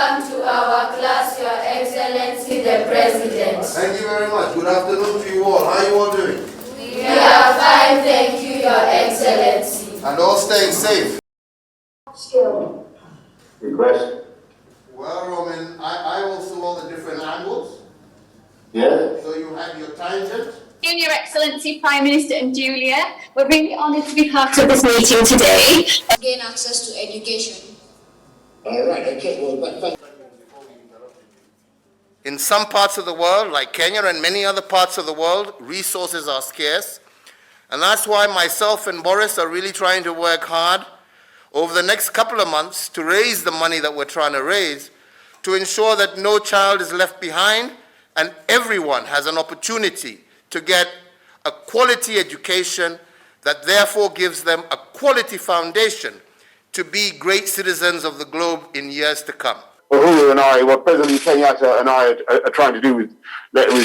Welcome to our class, Your Excellency the President. Thank you very much. Good afternoon to you all. How are you all doing? We are fine, thank you, Your Excellency. And all staying safe? Sure. Request? Well, Roman, I also all the different angles. Yeah. So you have your tangent. Your Excellency, Prime Minister and Julia, we're really honoured to be part of this meeting today. Gain access to education. All right, okay, well, In some parts of the world, like Kenya and many other parts of the world, resources are scarce. And that's why myself and Boris are really trying to work hard over the next couple of months to raise the money that we're trying to raise to ensure that no child is left behind and everyone has an opportunity to get a quality education that therefore gives them a quality foundation to be great citizens of the globe in years to come. Uhuru and I, what President Kenyatta and I are trying to do with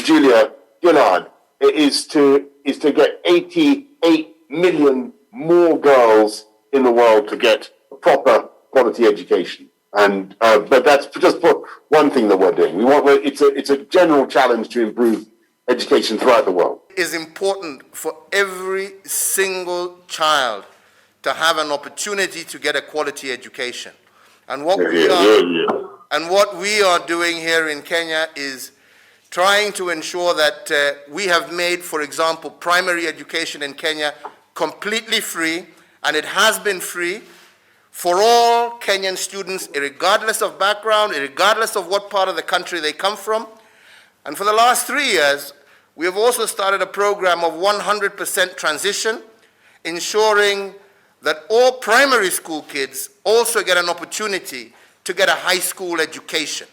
Julia Gillard is to get 88 million more girls in the world to get a proper quality education. And but that's just one thing that we're doing. It's a general challenge to improve education throughout the world. It is important for every single child to have an opportunity to get a quality education. And what we are doing here in Kenya is trying to ensure that we have made, for example, primary education in Kenya completely free, and it has been free for all Kenyan students, regardless of background, regardless of what part of the country they come from. And for the last 3 years, we have also started a program of 100% transition, ensuring that all primary school kids also get an opportunity to get a high school education.